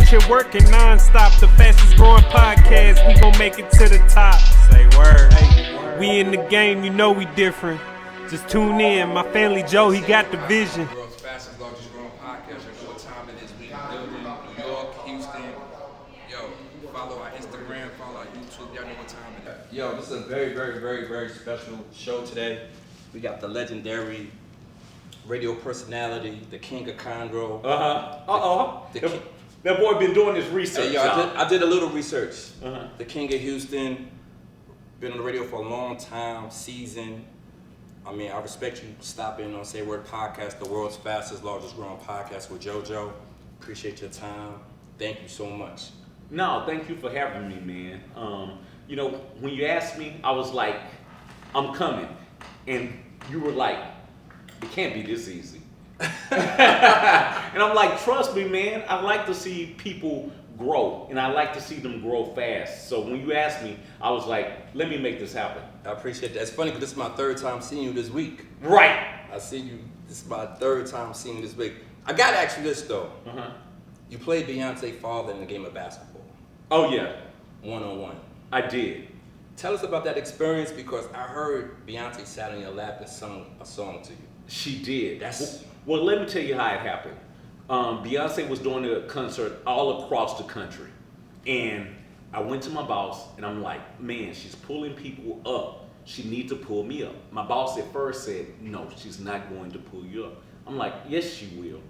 out here working non-stop, the fastest growing podcast, we gon' make it to the top. Say word. Hey, we in the game, you know we different. Just tune in, my family Joe, he got the vision. World's fastest, largest growing podcast. You know what time it is. We in the building, New York, Houston. Yo, follow our Instagram, follow our YouTube. Y'all know what time it is. Yo, this is a very special show today. We got the legendary radio personality, the King of Conroe. That boy been doing his research. Hey, yo, I did a little research. Uh-huh. The King of Houston, been on the radio for a long time, seasoned. I mean, I respect you stopping on Say Word Podcast, the world's fastest, largest growing podcast with JoJo. Appreciate your time. Thank you so much. No, thank you for having me, man. You know, when you asked me, I was like, I'm coming. And you were like, it can't be this easy. And I'm like, trust me, man, I like to see people grow, and I like to see them grow fast. So when you asked me, I was like, let me make this happen. I appreciate that. It's funny because this is my third time seeing you this week. Right. I see you, this is my third time seeing you this week. I gotta ask you this though. Uh-huh. You played Beyonce's father in the game of basketball. Oh, yeah. One-on-one. I did. Tell us about that experience because I heard Beyonce sat on your lap and sung a song to you. She did. Well, let me tell you how it happened. Beyonce was doing a concert all across the country. And I went to my boss and I'm like, man, she's pulling people up. She needs to pull me up. My boss at first said, no, she's not going to pull you up. I'm like, yes, she will.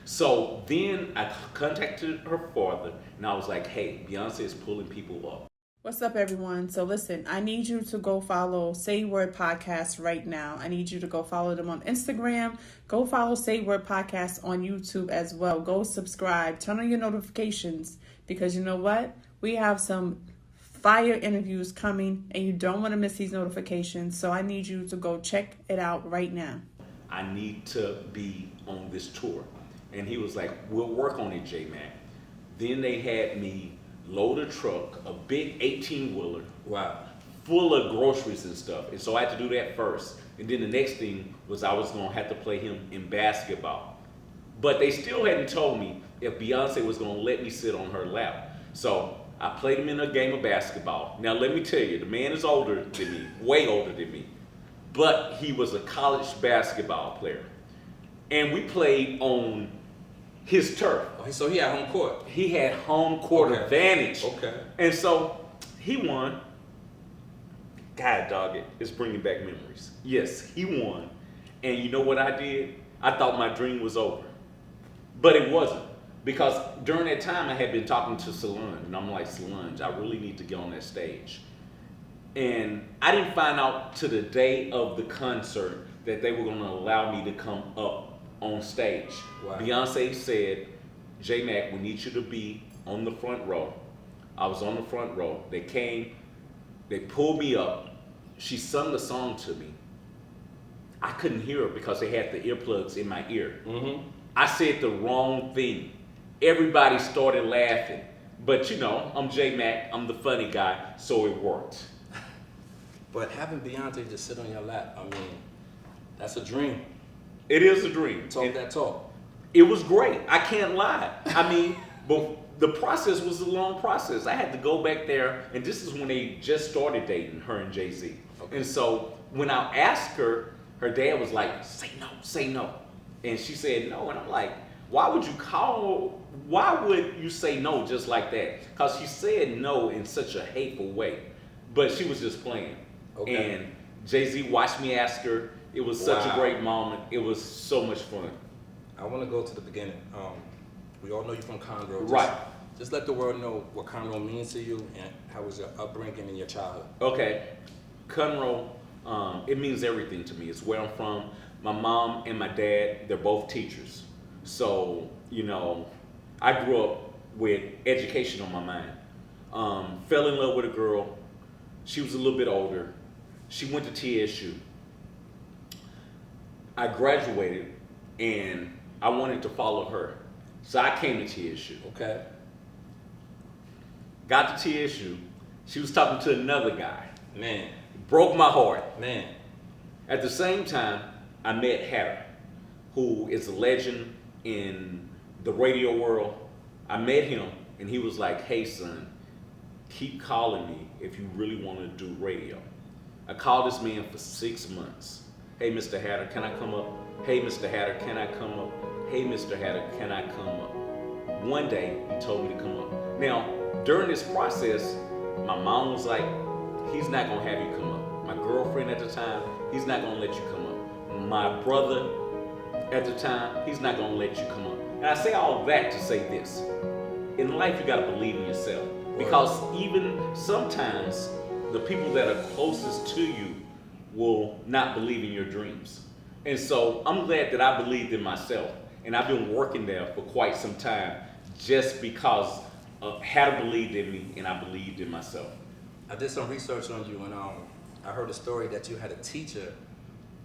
So then I contacted her father and I was like, hey, Beyonce is pulling people up. What's up, everyone? So listen, I need you to go follow Say Word Podcast right now. I need you to go follow them on Instagram. Go follow Say Word Podcast on YouTube as well. Go subscribe. Turn on your notifications because you know what? We have some fire interviews coming and you don't want to miss these notifications. So I need you to go check it out right now. I need to be on this tour. And he was like, we'll work on it, J-Mac. Then they had me load a truck, a big 18-wheeler, Wow. full of groceries and stuff. And so I had to do that first. And then the next thing was I was going to have to play him in basketball. But they still hadn't told me if Beyonce was going to let me sit on her lap. So I played him in a game of basketball. Now let me tell you, the man is older than me, way older than me. But he was a college basketball player. And we played on his turf. So he had home court. He had home court advantage. Okay. And so he won. God dog it, it's bringing back memories. Yes, he won. And you know what I did? I thought my dream was over. But it wasn't. Because during that time I had been talking to Solange. And I'm like, Solange, I really need to get on that stage. And I didn't find out to the day of the concert that they were going to allow me to come up on stage. Wow. Beyonce said, J-Mac, we need you to be on the front row. I was on the front row. They came, they pulled me up. She sung the song to me. I couldn't hear her because they had the earplugs in my ear. Mm-hmm. I said the wrong thing. Everybody started laughing. But you know, I'm J-Mac, I'm the funny guy, so it worked. But having Beyonce just sit on your lap, I mean, that's a dream. It is a dream. Talk that talk. It was great. I can't lie. I mean, but the process was a long process. I had to go back there, and this is when they just started dating, her and Jay-Z. Okay. And so when I asked her, her dad was like, say no, say no. And she said no, and I'm like, why would you say no just like that? Because she said no in such a hateful way, but she was just playing. Okay. And Jay-Z watched me ask her. It was such a great moment. It was so much fun. I want to go to the beginning. We all know you're from Conroe. Right. Just let the world know what Conroe means to you and how was your upbringing in your childhood. Okay. Conroe, it means everything to me. It's where I'm from. My mom and my dad, they're both teachers. So, you know, I grew up with education on my mind. Fell in love with a girl. She was a little bit older. She went to TSU. I graduated and I wanted to follow her. So I came to TSU. Okay. Got to TSU. She was talking to another guy. Man. Broke my heart. Man. At the same time, I met Harry, who is a legend in the radio world. I met him and he was like, hey son, keep calling me if you really want to do radio. I called this man for 6 months. Hey, Mr. Hatter, can I come up? Hey, Mr. Hatter, can I come up? Hey, Mr. Hatter, can I come up? One day, he told me to come up. Now, during this process, my mom was like, he's not gonna have you come up. My girlfriend at the time, he's not gonna let you come up. My brother at the time, he's not gonna let you come up. And I say all that to say this. In life, you gotta believe in yourself. Because even sometimes, the people that are closest to you will not believe in your dreams. And so I'm glad that I believed in myself. And I've been working there for quite some time just because Hatter believed in me and I believed in myself. I did some research on you, and I heard a story that you had a teacher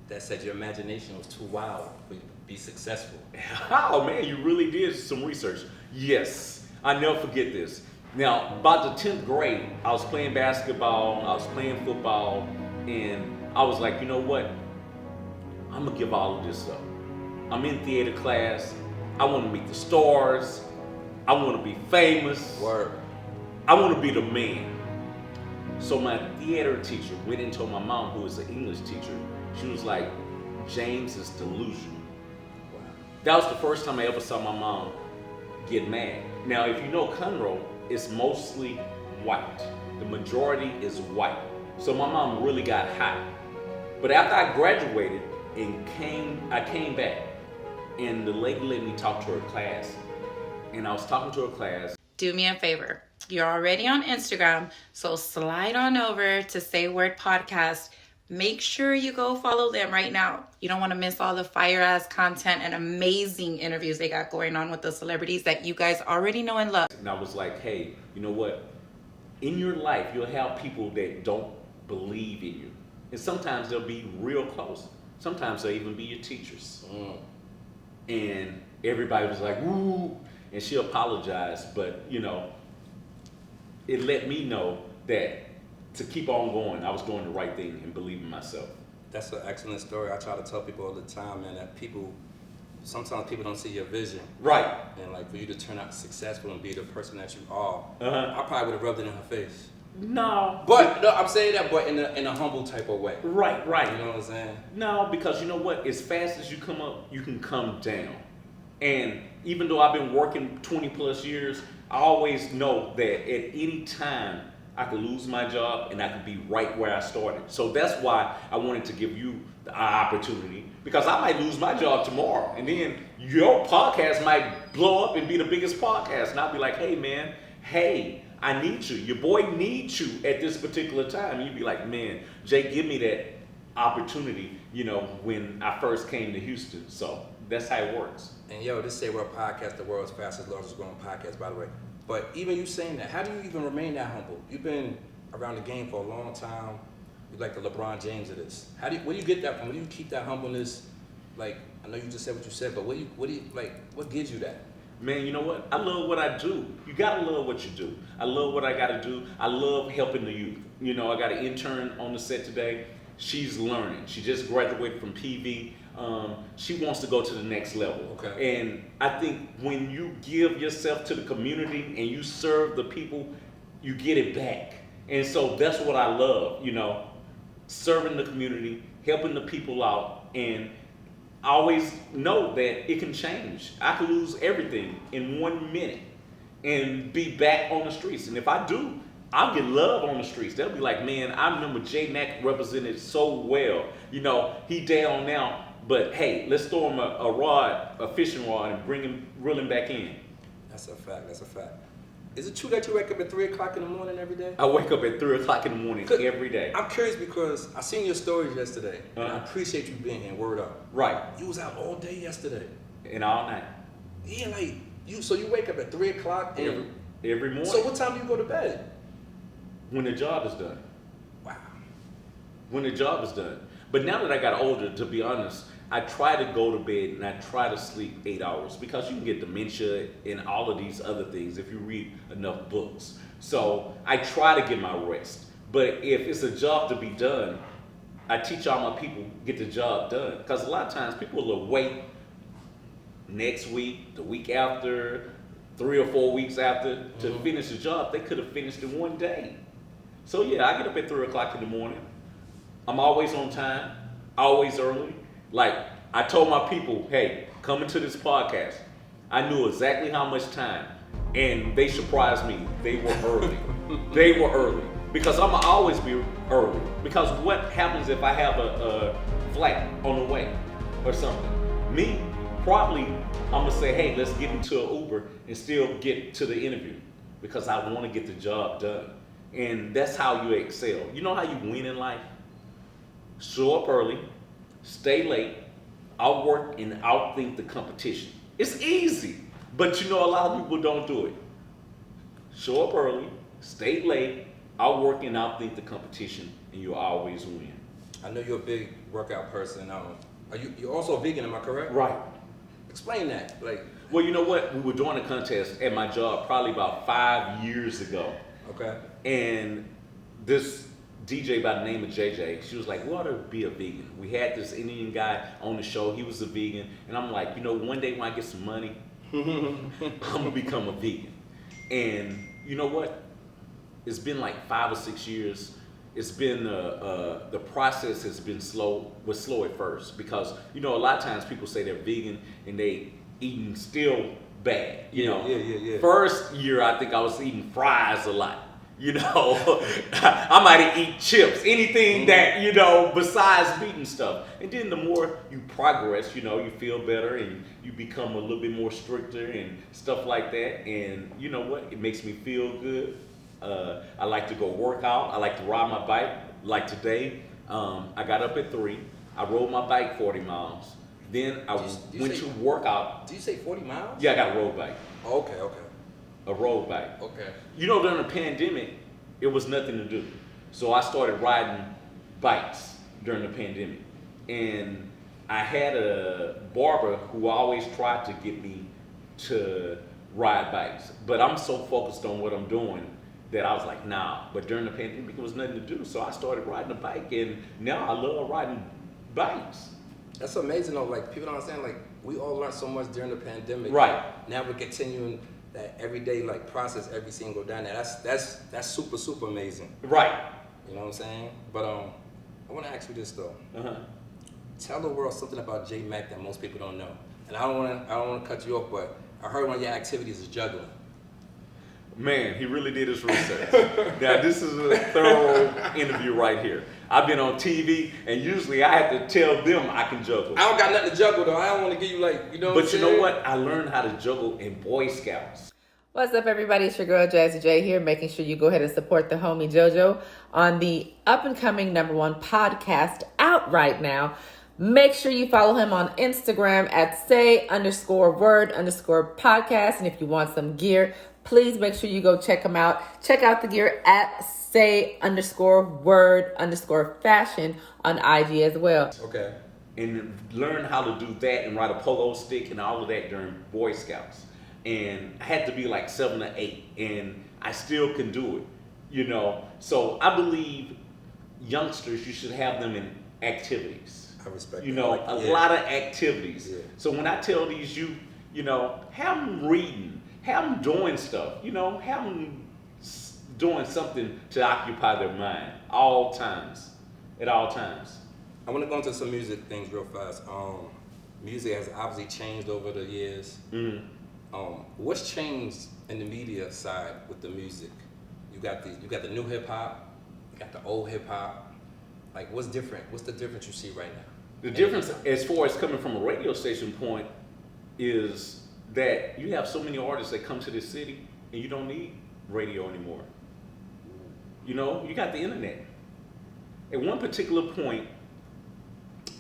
that said your imagination was too wild for you to be successful. Oh man, you really did some research. Yes, I never forget this. Now, about the 10th grade, I was playing basketball, I was playing football, and I was like, you know what? I'm gonna give all of this up. I'm in theater class. I want to meet the stars. I want to be famous. Word. I want to be the man. So my theater teacher went and told my mom, who is an English teacher, she was like, James is delusional. Wow. That was the first time I ever saw my mom get mad. Now, if you know Conroe, it's mostly white. The majority is white. So my mom really got hot. But after I graduated and I came back, and the lady let me talk to her class. And I was talking to her class. Do me a favor. You're already on Instagram, so slide on over to Say Word Podcast. Make sure you go follow them right now. You don't want to miss all the fire-ass content and amazing interviews they got going on with the celebrities that you guys already know and love. And I was like, hey, you know what? In your life, you'll have people that don't believe in you. And sometimes they'll be real close. Sometimes they'll even be your teachers. And everybody was like, woo, and she apologized, but you know, it let me know that to keep on going, I was doing the right thing and believe in myself. That's an excellent story. I try to tell people all the time, man, that sometimes people don't see your vision. Right. And like for you to turn out successful and be the person that you are, I probably would have rubbed it in her face. No. But no, I'm saying that, but in a humble type of way. Right. You know what I'm saying? No, because you know what? As fast as you come up, you can come down. And even though I've been working 20 plus years, I always know that at any time I could lose my job and I could be right where I started. So that's why I wanted to give you the opportunity, because I might lose my job tomorrow and then your podcast might blow up and be the biggest podcast. And I'll be like, hey man, hey, I need you. Your boy needs you at this particular time. You'd be like, man, Jay, give me that opportunity, you know, when I first came to Houston. So that's how it works. And yo, this Say Word Podcast, the world's fastest, largest growing podcast, by the way. But even you saying that, how do you even remain that humble? You've been around the game for a long time. You're like the LeBron James of this. Where do you get that from? Where do you keep that humbleness? Like, I know you just said what you said, but what gives you that? Man, you know what? I love what I do. You gotta love what you do. I love what I gotta do. I love helping the youth. You know, I got an intern on the set today. She's learning. She just graduated from PV. She wants to go to the next level. Okay. And I think when you give yourself to the community and you serve the people, you get it back. And so that's what I love, you know, serving the community, helping the people out, and I always know that it can change. I could lose everything in 1 minute and be back on the streets. And if I do, I'll get love on the streets. They'll be like, man, I remember J Mac represented so well. You know, he down now, but hey, let's throw him a fishing rod and reel him back in. That's a fact. Is it true that you wake up at 3 o'clock in the morning every day? I wake up at 3 o'clock in the morning every day. I'm curious because I seen your stories yesterday, and I appreciate you being here. Word up. Right. You was out all day yesterday. And all night. Yeah, like so you wake up at 3 o'clock and every morning. So what time do you go to bed? When the job is done. Wow. When the job is done. But now that I got older, to be honest, I try to go to bed and I try to sleep 8 hours because you can get dementia and all of these other things if you read enough books. So I try to get my rest. But if it's a job to be done, I teach all my people get the job done. Because a lot of times people will wait next week, the week after, 3 or 4 weeks after to finish the job. They could have finished in one day. So yeah, I get up at 3 o'clock in the morning. I'm always on time, always early. Like I told my people, hey, coming to this podcast, I knew exactly how much time, and they surprised me. They were early. They were early because I'm always be early. Because what happens if I have a flat on the way or something? Me, probably I'm gonna say, hey, let's get into an Uber and still get to the interview because I want to get the job done. And that's how you excel. You know how you win in life? Show up early, stay late, outwork and outthink the competition. It's easy, but you know a lot of people don't do it. Show up early, stay late, outwork and outthink the competition, and you'll always win. I know you're a big workout person. You're also a vegan, am I correct? Right. Explain that. Like, well, you know what? We were doing a contest at my job probably about 5 years ago. okay. And this DJ by the name of JJ, she was like, we ought to be a vegan. We had this Indian guy on the show, he was a vegan. And I'm like, you know, one day when I get some money, I'm gonna become a vegan. And you know what? It's been like 5 or 6 years. It's been, the process has been slow at first because, you know, a lot of times people say they're vegan and they eating still bad, you know. Yeah. First year, I think I was eating fries a lot. You know, I might eat chips, anything that, you know, besides meat and stuff. And then the more you progress, you know, you feel better and you become a little bit more stricter and stuff like that. And you know what? It makes me feel good. I like to go work out. I like to ride my bike. Like today, I got up at 3. I rode my bike 40 miles. Then I went to work out. Did you say 40 miles? Yeah, I got a road bike. Oh, okay. A road bike. Okay. You know, during the pandemic, it was nothing to do. So I started riding bikes during the pandemic. And I had a barber who always tried to get me to ride bikes. But I'm so focused on what I'm doing that I was like, nah. But during the pandemic, it was nothing to do. So I started riding a bike, and now I love riding bikes. That's amazing though. Like, people don't understand, like, we all learned so much during the pandemic. Right. Now we're continuing that everyday like process every single day. Now that's super amazing. Right. You know what I'm saying? But I want to ask you this though. Uh-huh. Tell the world something about J Mac that most people don't know. And I don't want to cut you off, but I heard one of your activities is juggling. Man, he really did his research. Now, this is a thorough interview right here. I've been on TV, and usually I have to tell them I can juggle. I don't got nothing to juggle though. I don't want to give you like, you know. But you know what? I learned how to juggle in Boy Scouts. What's up, everybody? It's your girl Jazzy J here, making sure you go ahead and support the homie JoJo on the up-and-coming #1 podcast out right now. Make sure you follow him on Instagram at say_word_podcast. And if you want some gear, please make sure you go check him out. Check out the gear at say_word_fashion on IG as well. Okay. And learn how to do that and ride a polo stick and all of that during Boy Scouts. And I had to be like 7 or 8, and I still can do it, you know. So I believe youngsters, you should have them in activities. I respect you that. know, Like, a yeah. lot of activities. Yeah. So when I tell these youth, you know, have them reading, have them doing stuff, you know, have them doing something to occupy their mind at all times. I want to go into some music things real fast. Music has obviously changed over the years. Mm-hmm. What's changed in the media side with the music? You got the new hip hop, you got the old hip hop. Like, what's different? What's the difference you see right now? The difference, as far as coming from a radio station point, is that you have so many artists that come to this city, and you don't need radio anymore. You know, you got the internet. At one particular point,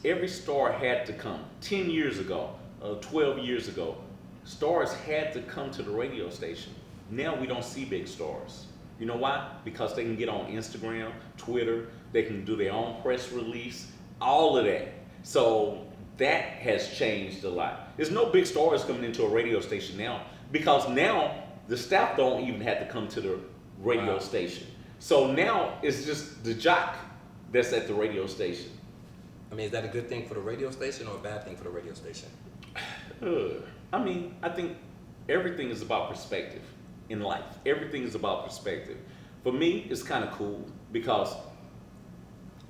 every star had to come. 10 years ago, 12 years ago, stars had to come to the radio station. Now we don't see big stars. You know why? Because they can get on Instagram, Twitter, they can do their own press release, all of that. So that has changed a lot. There's no big stars coming into a radio station now, because now the staff don't even have to come to the radio station. So now it's just the jock that's at the radio station. I mean, is that a good thing for the radio station or a bad thing for the radio station? I mean, I think everything is about perspective in life. Everything is about perspective. For me, it's kind of cool because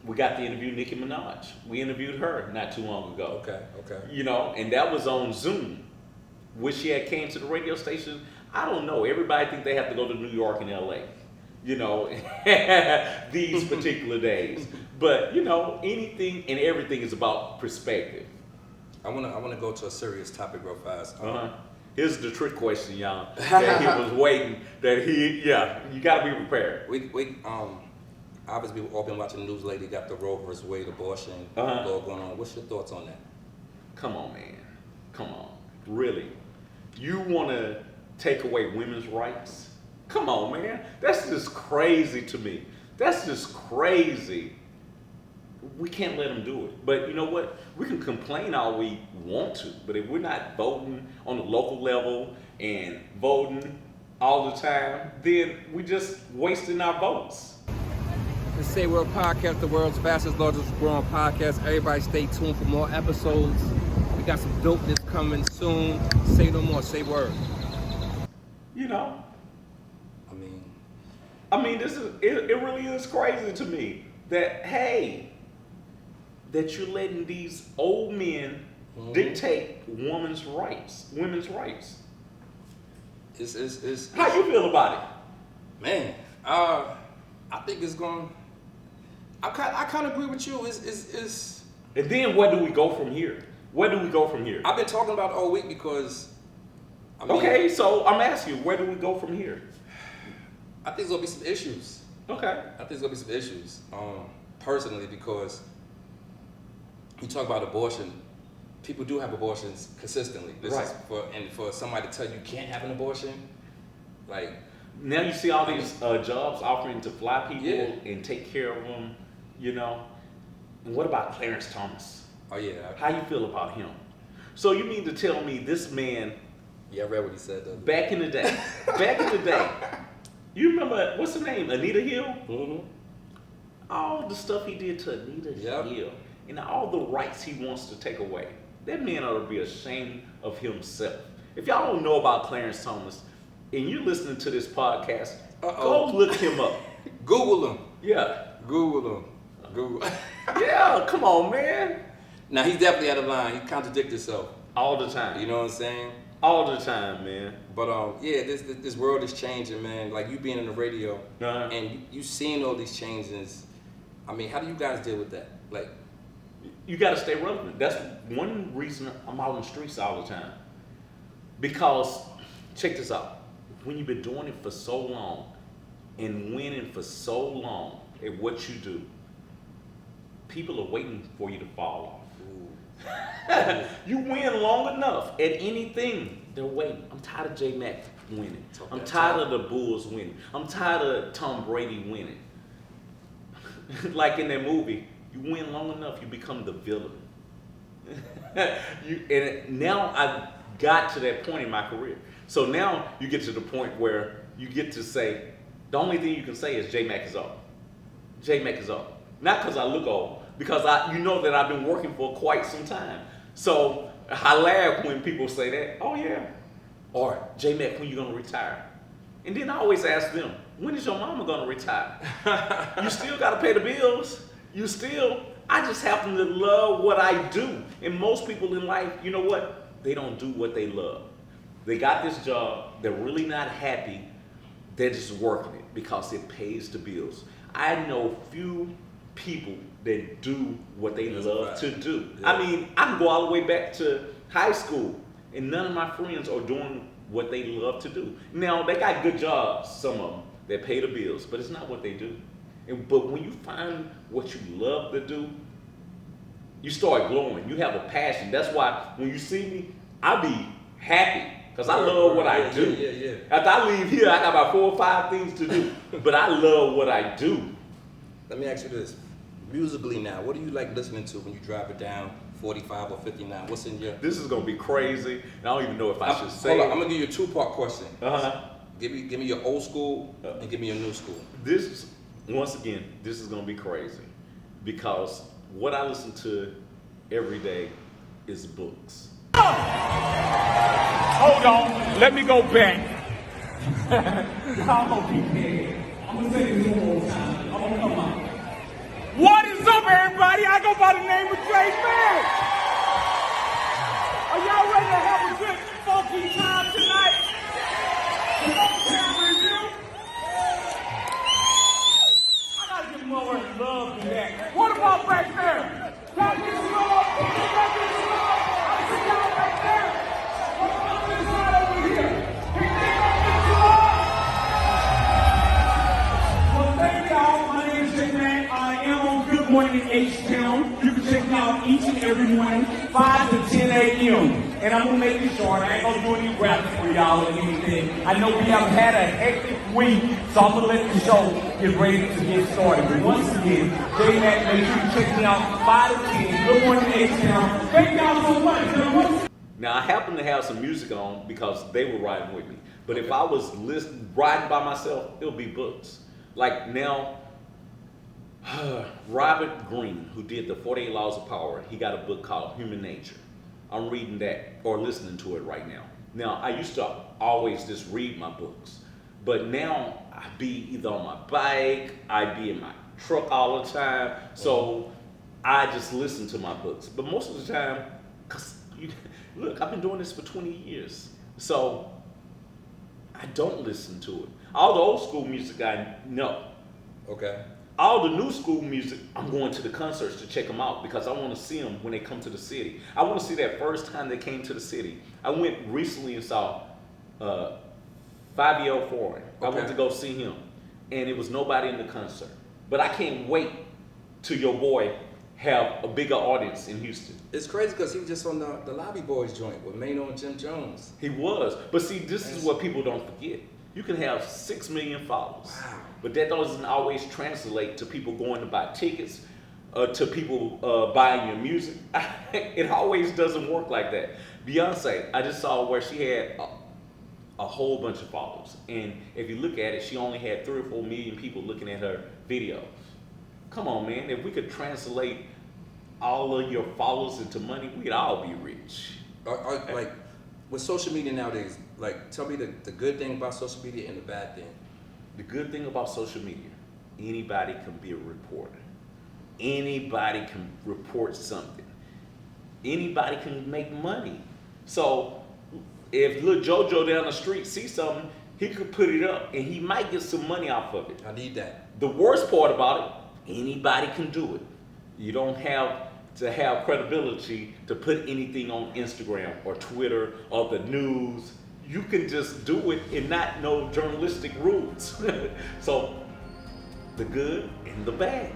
we got to interview Nicki Minaj. We interviewed her not too long ago. Okay. You know, and that was on Zoom. Wish she had came to the radio station. I don't know. Everybody think they have to go to New York and LA, you know, these particular days. But, you know, anything and everything is about perspective. I wanna go to a serious topic real fast. Here's the trick question, y'all, that he was waiting, you gotta be prepared. We obviously we've all been watching the news lately. Got the Roe vs. Wade abortion law going on. What's your thoughts on that? Come on, man. Come on. Really? You wanna take away women's rights? Come on, man. That's just crazy to me. That's just crazy. We can't let them do it. But you know what? We can complain all we want to, but if we're not voting on the local level and voting all the time, then we just wasting our votes. The Say Word Podcast, the world's fastest, largest growing podcast. Everybody stay tuned for more episodes. We got some dopeness coming soon. Say no more, say word. You know? I mean, this is it really is crazy to me that that you're letting these old men dictate women's rights. it's How you feel about it? man. I think it's going. I kind of agree with you. It's. And then where do we go from here? I've been talking about it all week because. I mean, Okay, so I'm asking you, where do we go from here? I think there's gonna be some issues. Okay. I think there's gonna be some issues. Personally, because you talk about abortion, people do have abortions consistently. This Right. is for somebody to tell you can't have an abortion, like. Now you see all these jobs offering to fly people Yeah. and take care of them, you know. And what about Clarence Thomas? Oh yeah. How you feel about him? So you mean to tell me this man Yeah, I read what he said though. back in the day, you remember what's her name, Anita Hill? Mm-hmm. All the stuff he did to Anita Yep. Hill and all the rights he wants to take away. That man ought to be ashamed of himself. If y'all don't know about Clarence Thomas and you're listening to this podcast, go look him up. Google him. Yeah. Google him. Google. Yeah, come on, man. Now he's definitely out of line. He contradicts himself. All the time. You know what I'm saying? All the time, man. But yeah, this world is changing, man. Like you being on the radio and you seeing all these changes. I mean, how do you guys deal with that? Like, You got to stay relevant. That's one reason I'm out in the streets all the time. Because, check this out. When you've been doing it for so long and winning for so long at what you do, people are waiting for you to fall off. You win long enough at anything, they're waiting. I'm tired of J-Mac winning. I'm tired of the Bulls winning. I'm tired of Tom Brady winning. Like in that movie, you win long enough, you become the villain. And now I've got to that point in my career. So now you get to the point where you get to say, the only thing you can say is J-Mac is up. J-Mac is up. Not because I look old, because you know that I've been working for quite some time. So I laugh when people say that, oh yeah. Or J-Mac, when you gonna retire? And then I always ask them, when is your mama gonna retire? You still gotta pay the bills. I just happen to love what I do. And most people in life, you know what? They don't do what they love. They got this job, they're really not happy, they're just working it because it pays the bills. I know few people that do what they love to do. Yeah. I mean, I can go all the way back to high school and none of my friends are doing what they love to do. Now, they got good jobs, some of them, that pay the bills, but it's not what they do. But when you find what you love to do, you start glowing. You have a passion. That's why when you see me, I be happy because I love what I do. Yeah. After I leave here, I got about 4 or 5 things to do, but I love what I do. Let me ask you this. Musically now, what do you like listening to when you drive it down 45 or 59? What's in your... This is going to be crazy, and I don't even know if I should say Hold on, it. I'm going to give you a 2-part question. Uh-huh. Give me your old school and give me your new school. Once again, this is going to be crazy because what I listen to every day is books. Hold on, let me go back. I'm gonna keep it. I'm gonna say this one more time. I'm gonna come out. What is up, everybody? I go by the name of J-Man. Are y'all ready to have a good funky time tonight? I gotta give more love than that. What about back there? Can I get some love? Can I get some love? I see y'all back there. What about this side over here? Can I get some love? Well, thank y'all. My name is J-Man. I am on Good Morning H-Town. You can check me out each and every morning, 5 to 10 a.m. And I'm gonna make it short. I ain't gonna do any rapping for y'all or anything. I know we have had a hectic week, so I'm gonna let the show get ready to get started. But once again, J-Man, make sure you check me out 5 to 10. Good Morning H-Town. Thank y'all so much. Now, I happen to have some music on because they were riding with me. But if I was riding by myself, it would be books. Like now, Robert Greene, who did the 48 Laws of Power, he got a book called Human Nature. I'm reading that or listening to it right now. Now, I used to always just read my books, but now I be either on my bike, I be in my truck all the time, so I just listen to my books. But most of the time, look, I've been doing this for 20 years, so I don't listen to it. All the old school music I know. Okay. All the new school music, I'm going to the concerts to check them out because I want to see them when they come to the city. I want to see that first time they came to the city. I went recently and saw Fabio Foreign. I went to go see him, and it was nobody in the concert. But I can't wait till your boy have a bigger audience in Houston. It's crazy because he was just on the Lobby Boys joint with Mano and Jim Jones. He was. But see, this is what people don't forget. You can have 6 million followers. Wow. But that doesn't always translate to people going to buy tickets, to people buying your music. It always doesn't work like that. Beyonce, I just saw where she had a whole bunch of followers. And if you look at it, she only had 3 or 4 million people looking at her videos. Come on, man. If we could translate all of your followers into money, we'd all be rich. Like, with social media nowadays, like, tell me the good thing about social media and the bad thing. The good thing about social media, anybody can be a reporter. Anybody can report something. Anybody can make money. So if little JoJo down the street sees something, he could put it up and he might get some money off of it. I need that. The worst part about it, anybody can do it. You don't have to have credibility to put anything on Instagram or Twitter or the news. You can just do it and not know journalistic rules. So, the good and the bad.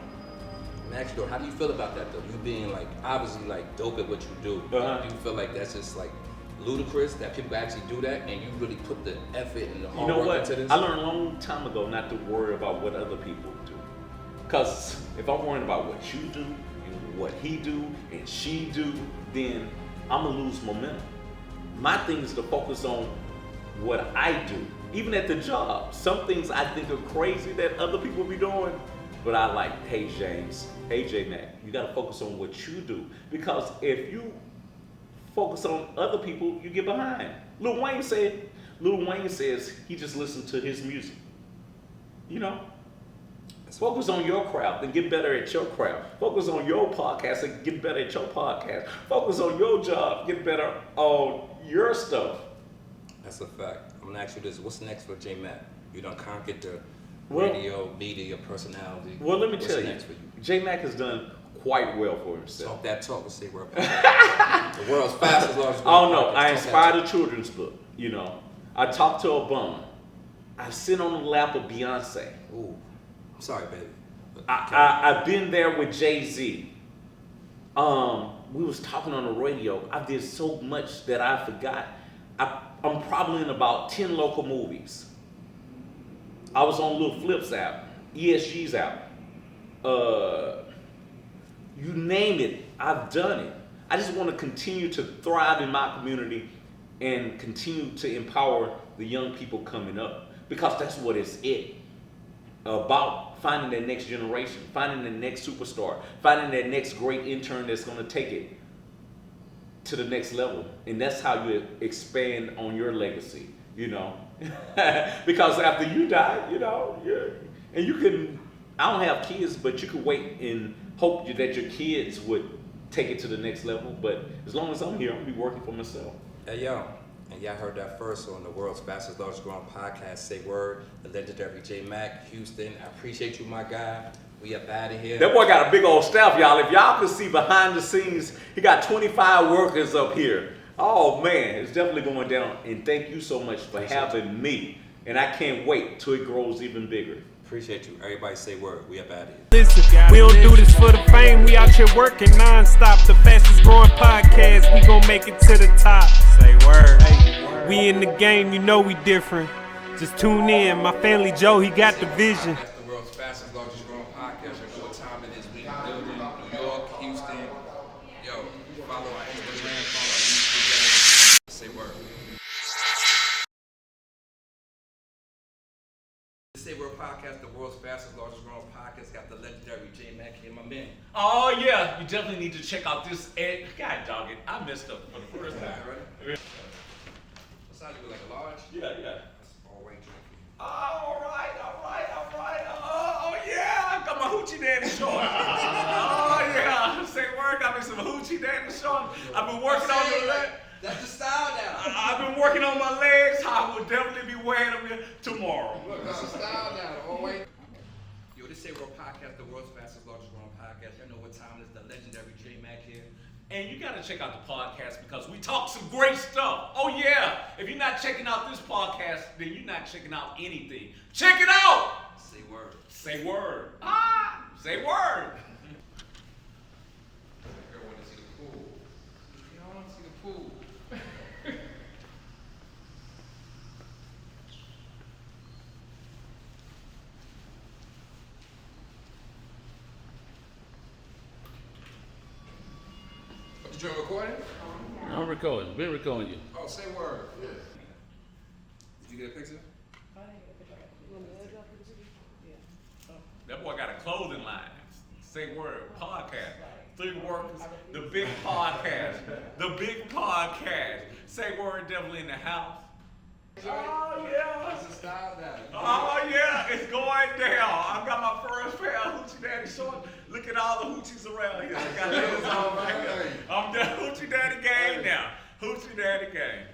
Max, though, how do you feel about that, though? You being, like, obviously, like, dope at what you do. Do you feel like that's just, like, ludicrous that people actually do that and you really put the effort and the hard work into this? I learned a long time ago not to worry about what other people do. Because if I'm worrying about what you do and what he do and she do, then I'm going to lose momentum. My thing is to focus on what I do. Even at the job, some things I think are crazy that other people be doing, but I like, hey James, hey J-Mac, you gotta focus on what you do. Because if you focus on other people, you get behind. Lil Wayne says he just listened to his music. You know? Focus on your craft and get better at your craft. Focus on your podcast and get better at your podcast. Focus on your job, get better on your stuff. That's a fact. I'm gonna ask you this: what's next for J-Mac? You done conquered the radio, media, personality. Well, let me tell you, next for you? J-Mac has done quite well for himself. Talk that talk. Let's see where the world's fastest largest. Oh no, I inspired a children's book. You know, I talked to Obama. I sit on the lap of Beyonce. Ooh, I'm sorry, baby. I've been there with Jay-Z. We was talking on the radio. I did so much that I forgot. I'm probably in about 10 local movies. I was on Lil Flip's app, ESG's app. You name it, I've done it. I just want to continue to thrive in my community and continue to empower the young people coming up, because that's what it's about, finding that next generation, finding the next superstar, finding that next great intern that's going to take it to the next level, and that's how you expand on your legacy. You know, because after you die, you know, and you can. I don't have kids, but you could wait and hope that your kids would take it to the next level. But as long as I'm here, I'm gonna be working for myself. Hey, yo. And y'all heard that first on the world's fastest, largest growing podcast, Say Word, the legendary J Mac, Houston. I appreciate you, my guy. We up out of here. That boy got a big old staff, y'all. If y'all could see behind the scenes, he got 25 workers up here. Oh, man, it's definitely going down. And thank you so much for having me. And I can't wait till it grows even bigger. Appreciate you. Everybody say word. We up out of here. Listen, we don't do this for the fame. We out here working non-stop. The fastest growing podcast. We gon' make it to the top. Say word. Hey, we in the game. You know we different. Just tune in. My family Joe, he got the vision. That's the world's fastest, largest growing podcast. You know what time it is. We in the building. New York, Houston. Yo, follow our Instagram, follow our YouTube. Say word. The Say Word podcast, the world's fastest, largest growing podcast, got the legendary J Mac here, my man. Oh, yeah. You definitely need to check out this ad. God dog it. I messed up for the first time. Ready? What size you look like, a large? Yeah. That's all white drink. All right. Oh, yeah. I got my hoochie daddy short. Oh, yeah. Say word. Got me some hoochie daddy short. I've been working on the legs. That's the style now. I've been working on my legs. I will definitely be wearing them tomorrow. Look, that's the style now. All white. Yo, this Say Word podcast, the world's fastest, largest growing podcast. You know what time it is. The legendary J Mac here. And you got to check out the podcast because we talk some great stuff. Oh, yeah. If you're not checking out this podcast, then you're not checking out anything. Check it out. Say word. Say word. Say word. Girl want to see the pool. You don't want to see the pool. What, you recording? I'm recording. Been recording you. Oh, say word. Yeah. Did you get a picture? That boy got a clothing line. Say word. Podcast. 3 workers. The big podcast. The big podcast. Say word. Definitely in the house. Oh yeah. That's the style now. Oh yeah. It's going down. I got my first pair of hoochie daddy shorts. Look at all the hoochies around here. I got this on right here. I'm the hoochie daddy gang now. Hoochie daddy gang.